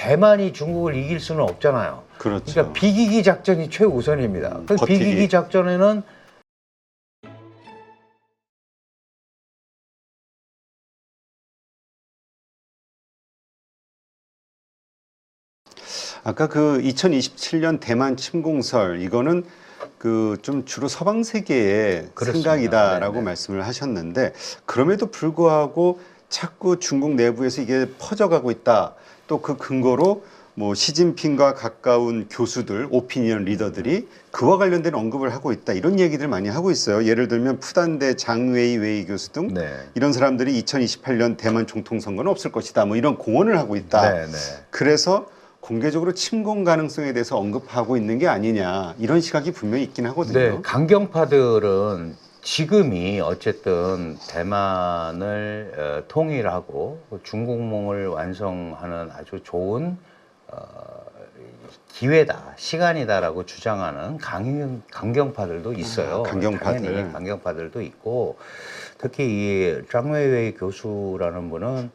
대만이 중국을 이길 수는 없잖아요. 그렇죠. 그러니까 비기기 작전이 최우선입니다. 그 버티기. 비기기 작전에는 아까 그 2027년 대만 침공설 이거는 그 좀 주로 서방 세계의 그렇습니다. 생각이다라고 네네. 말씀을 하셨는데 그럼에도 불구하고 자꾸 중국 내부에서 이게 퍼져가고 있다. 또 그 근거로 뭐 시진핑과 가까운 교수들, 오피니언 리더들이 그와 관련된 언급을 하고 있다. 이런 얘기들 많이 하고 있어요. 예를 들면 푸단대 장웨이 웨이 교수 등 네. 이런 사람들이 2028년 대만 총통 선거는 없을 것이다. 뭐 이런 공언을 하고 있다. 네, 네. 그래서 공개적으로 침공 가능성에 대해서 언급하고 있는 게 아니냐 이런 시각이 분명히 있긴 하거든요. 네, 강경파들은 지금이 어쨌든 대만을 통일하고 중국몽을 완성하는 아주 좋은 기회다, 시간이다라고 주장하는 강경파들도 있어요. 강경파들. 당연히 강경파들도 있고, 특히 이 장웨이웨이 교수라는 분은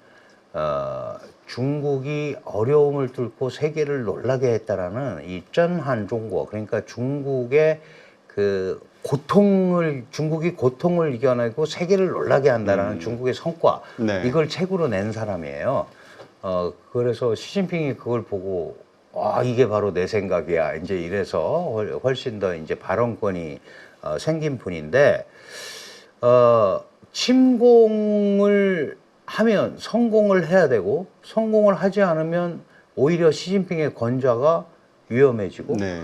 중국이 어려움을 뚫고 세계를 놀라게 했다라는 이 전한 중국, 그러니까 중국의 그 중국이 고통을 이겨내고 세계를 놀라게 한다라는 중국의 성과, 네. 이걸 책으로 낸 사람이에요. 그래서 시진핑이 그걸 보고 와, 이게 바로 내 생각이야. 이제 이래서 훨씬 더 이제 발언권이 생긴 분인데, 침공을 하면 성공을 해야 되고, 성공을 하지 않으면 오히려 시진핑의 권좌가 위험해지고, 네.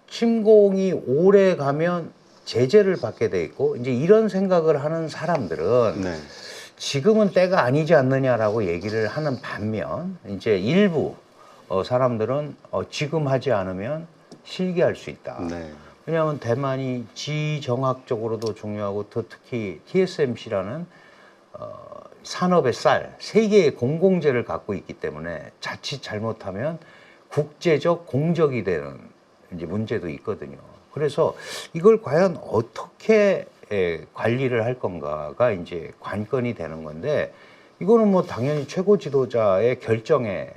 침공이 오래 가면 제재를 받게 돼 있고, 이제 이런 생각을 하는 사람들은 네. 지금은 때가 아니지 않느냐라고 얘기를 하는 반면, 이제 일부 사람들은 지금 하지 않으면 실기할 수 있다. 네. 왜냐하면 대만이 지정학적으로도 중요하고 특히 TSMC라는 산업의 쌀, 세계의 공공재를 갖고 있기 때문에 자칫 잘못하면 국제적 공적이 되는 이제 문제도 있거든요. 그래서 이걸 과연 어떻게 관리를 할 건가가 이제 관건이 되는 건데, 이거는 뭐 당연히 최고 지도자의 결정에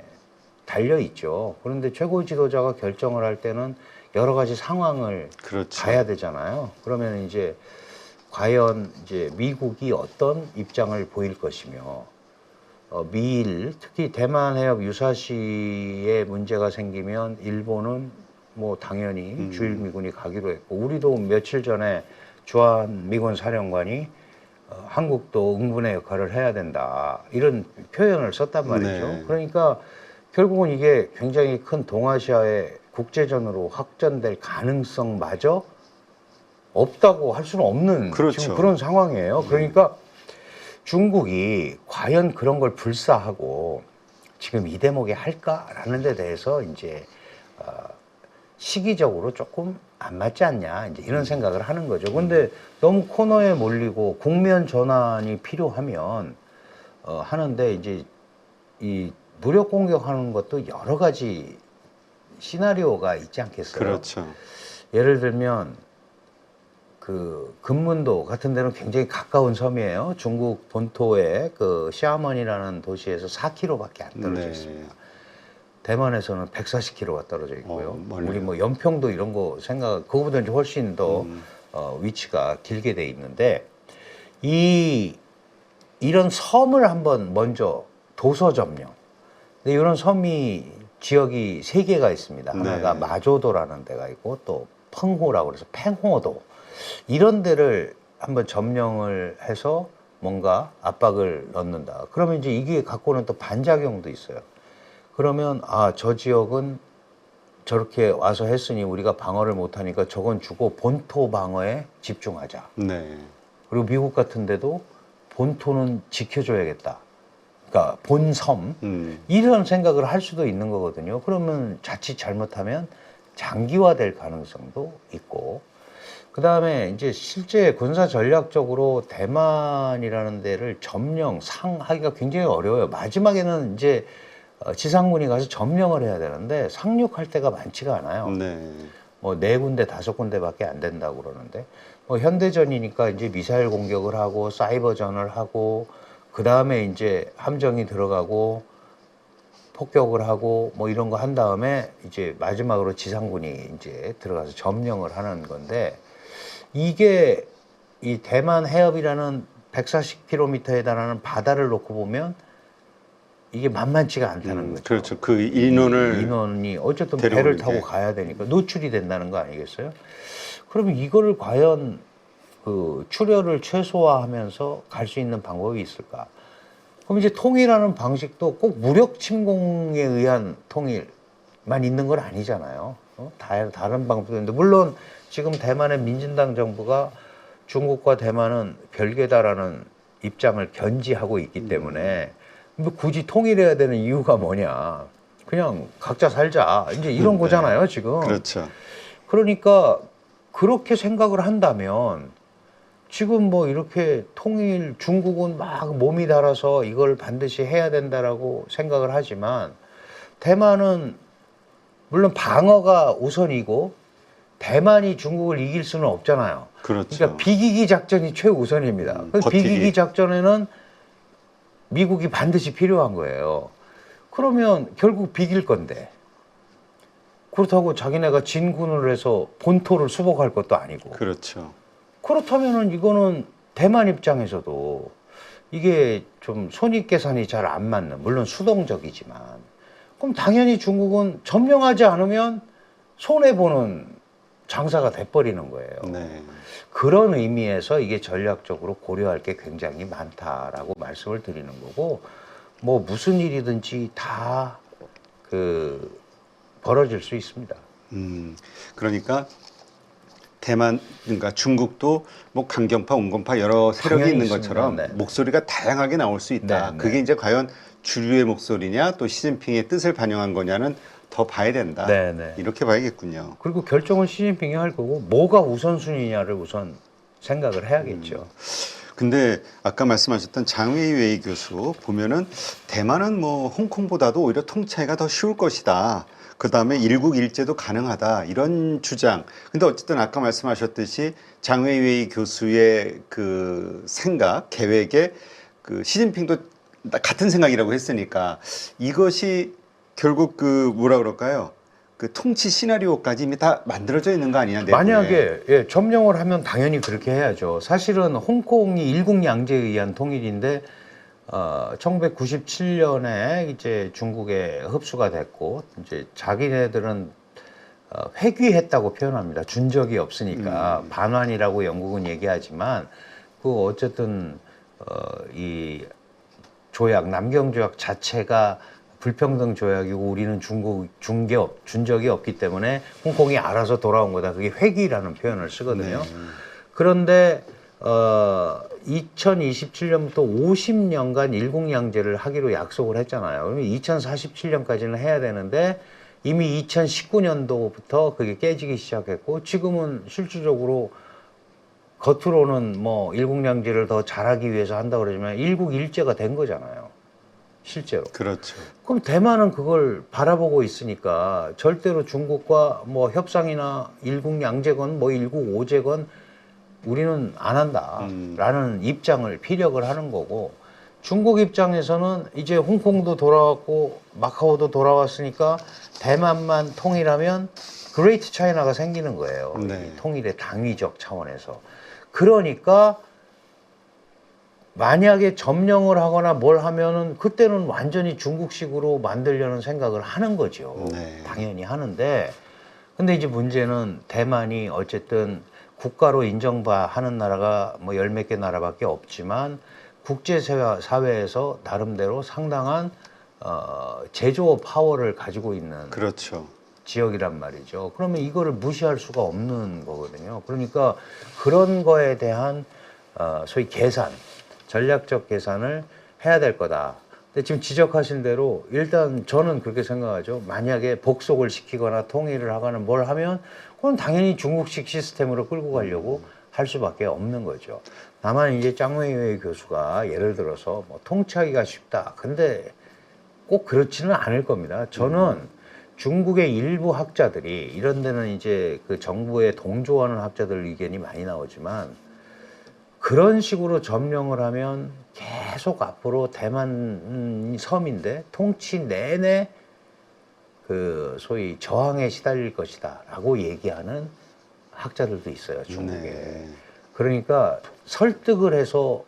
달려 있죠. 그런데 최고 지도자가 결정을 할 때는 여러 가지 상황을 그렇죠. 봐야 되잖아요. 그러면 이제 과연 이제 미국이 어떤 입장을 보일 것이며, 미일, 특히 대만 해협 유사시에 문제가 생기면 일본은 뭐 당연히 주일미군이 가기로 했고, 우리도 며칠 전에 주한 미군 사령관이 한국도 응분의 역할을 해야 된다, 이런 표현을 썼단 말이죠. 네. 그러니까 결국은 이게 굉장히 큰 동아시아의 국제전으로 확전될 가능성마저 없다고 할 수는 없는 그렇죠. 지금 그런 상황이에요. 그러니까 중국이 과연 그런 걸 불사하고 지금 이 대목에 할까라는 데 대해서 이제 시기적으로 조금 안 맞지 않냐, 이제 이런 생각을 하는 거죠. 근데 너무 코너에 몰리고 국면 전환이 필요하면 하는데, 이제 이 무력 공격하는 것도 여러 가지 시나리오가 있지 않겠어요? 그렇죠. 예를 들면 그 금문도 같은 데는 굉장히 가까운 섬이에요. 중국 본토의 그 샤먼이라는 도시에서 4km밖에 안 떨어져 네. 있습니다. 대만에서는 140km가 떨어져 있고요. 멀네요. 우리 뭐 연평도 이런 거 그거보다 이제 훨씬 더 위치가 길게 돼 있는데, 이런 섬을 한번 먼저 도서 점령. 근데 이런 지역이 3개가 있습니다. 하나가 네. 마조도라는 데가 있고, 또 펑호라고 그래서 팽호도, 이런 데를 한번 점령을 해서 뭔가 압박을 넣는다. 그러면 이제 이게 갖고는 또 반작용도 있어요. 그러면 저 지역은 저렇게 와서 했으니 우리가 방어를 못하니까 저건 주고 본토 방어에 집중하자. 네. 그리고 미국 같은 데도 본토는 지켜줘야겠다. 그러니까 본섬, 이런 생각을 할 수도 있는 거거든요. 그러면 자칫 잘못하면 장기화될 가능성도 있고, 그 다음에 이제 실제 군사 전략적으로 대만이라는 데를 상하기가 굉장히 어려워요. 마지막에는 이제 지상군이 가서 점령을 해야 되는데 상륙할 데가 많지가 않아요. 네. 뭐 4군데, 5군데밖에 안 된다고 그러는데, 뭐 현대전이니까 이제 미사일 공격을 하고 사이버전을 하고, 그 다음에 이제 함정이 들어가고 폭격을 하고 뭐 이런 거 한 다음에 이제 마지막으로 지상군이 이제 들어가서 점령을 하는 건데, 이게 이 대만 해협이라는 140km에 달하는 바다를 놓고 보면 이게 만만치가 않다는 거죠. 그렇죠. 그 인원을 인원이 어쨌든 데려오는 배를 타고 게. 가야 되니까 노출이 된다는 거 아니겠어요? 그러면 이거를 과연 그 출혈을 최소화하면서 갈 수 있는 방법이 있을까? 그럼 이제 통일하는 방식도 꼭 무력 침공에 의한 통일만 있는 건 아니잖아요. 다른 방법도 있는데, 물론 지금 대만의 민진당 정부가 중국과 대만은 별개다라는 입장을 견지하고 있기 때문에 뭐 굳이 통일해야 되는 이유가 뭐냐? 그냥 각자 살자. 이제 이런 거잖아요, 지금. 그렇죠. 그러니까 그렇게 생각을 한다면 지금 뭐 이렇게 통일, 중국은 막 몸이 달아서 이걸 반드시 해야 된다라고 생각을 하지만, 대만은 물론 방어가 우선이고 대만이 중국을 이길 수는 없잖아요. 그렇죠. 그러니까 비기기 작전이 최우선입니다. 그 버티기. 비기기 작전에는 미국이 반드시 필요한 거예요. 그러면 결국 비길 건데, 그렇다고 자기네가 진군을 해서 본토를 수복할 것도 아니고. 그렇죠. 그렇다면은 이거는 대만 입장에서도 이게 좀 손익계산이 잘 안 맞는, 물론 수동적이지만, 그럼 당연히 중국은 점령하지 않으면 손해보는 장사가 돼버리는 거예요. 네. 그런 의미에서 이게 전략적으로 고려할 게 굉장히 많다라고 말씀을 드리는 거고, 뭐 무슨 일이든지 다 벌어질 수 있습니다. 그러니까 대만, 그러니까 중국도 뭐 강경파, 온건파 여러 세력이 당연히 있는 있습니다. 것처럼 네. 목소리가 다양하게 나올 수 있다. 네, 네. 그게 이제 과연 주류의 목소리냐, 또 시진핑의 뜻을 반영한 거냐는 더 봐야 된다. 네, 네. 이렇게 봐야겠군요. 그리고 결정은 시진핑이 할 거고, 뭐가 우선순위냐를 우선 생각을 해야겠죠. 근데 아까 말씀하셨던 장웨이웨이 교수 보면은 대만은 뭐 홍콩보다도 오히려 통치하기가 더 쉬울 것이다. 그 다음에 일국일제도 가능하다. 이런 주장. 근데 어쨌든 아까 말씀하셨듯이 장웨이웨이 교수의 그 생각, 계획에 그 시진핑도 같은 생각이라고 했으니까 이것이 결국 그 뭐라 그럴까요? 그 통치 시나리오까지 이미 다 만들어져 있는 거 아니냐? 내부에. 만약에 점령을 하면 당연히 그렇게 해야죠. 사실은 홍콩이 일국양제에 의한 통일인데 1997년에 이제 중국에 흡수가 됐고, 이제 자기네들은 회귀했다고 표현합니다. 준 적이 없으니까. 반환이라고 영국은 얘기하지만, 그 어쨌든 이 조약, 남경조약 자체가 불평등 조약이고, 우리는 준 적이 없기 때문에 홍콩이 알아서 돌아온 거다. 그게 회귀라는 표현을 쓰거든요. 그런데 2027년부터 50년간 일국양제를 하기로 약속을 했잖아요. 그러면 2047년까지는 해야 되는데, 이미 2019년도부터 그게 깨지기 시작했고, 지금은 실질적으로 겉으로는 뭐 일국양제를 더 잘하기 위해서 한다고 그러지만 일국일제가 된 거잖아요. 실제로. 그렇죠. 그럼 대만은 그걸 바라보고 있으니까 절대로 중국과 뭐 협상이나 일국양제건 뭐 일국오제건 우리는 안 한다라는 입장을 피력을 하는 거고, 중국 입장에서는 이제 홍콩도 돌아왔고 마카오도 돌아왔으니까 대만만 통일하면 그레이트 차이나가 생기는 거예요. 네. 이 통일의 당위적 차원에서. 그러니까 만약에 점령을 하거나 뭘 하면은 그때는 완전히 중국식으로 만들려는 생각을 하는 거죠. 네. 당연히 하는데, 근데 이제 문제는 대만이 어쨌든 국가로 인정하는 나라가 뭐 열 몇 개 나라밖에 없지만, 국제사회에서 나름대로 상당한 제조업 파워를 가지고 있는 그렇죠. 지역이란 말이죠. 그러면 이거를 무시할 수가 없는 거거든요. 그러니까 그런 거에 대한 소위 계산, 전략적 계산을 해야 될 거다. 근데 지금 지적하신 대로 일단 저는 그렇게 생각하죠. 만약에 복속을 시키거나 통일을 하거나 뭘 하면 그건 당연히 중국식 시스템으로 끌고 가려고 할 수밖에 없는 거죠. 다만 이제 짱웨이웨이 교수가 예를 들어서 뭐 통치하기가 쉽다. 근데 꼭 그렇지는 않을 겁니다. 저는 중국의 일부 학자들이, 이런 데는 이제 그 정부에 동조하는 학자들 의견이 많이 나오지만, 그런 식으로 점령을 하면 계속 앞으로 대만 섬인데 통치 내내 그 소위 저항에 시달릴 것이다라고 얘기하는 학자들도 있어요, 중국에. 네. 그러니까 설득을 해서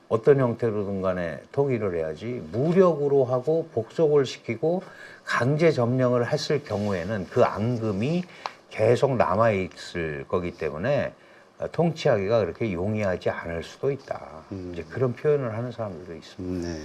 어떤 형태로든 간에 통일을 해야지 무력으로 하고 복속을 시키고 강제 점령을 했을 경우에는 그 앙금이 계속 남아있을 거기 때문에 통치하기가 그렇게 용이하지 않을 수도 있다. 이제 그런 표현을 하는 사람들도 있습니다. 네.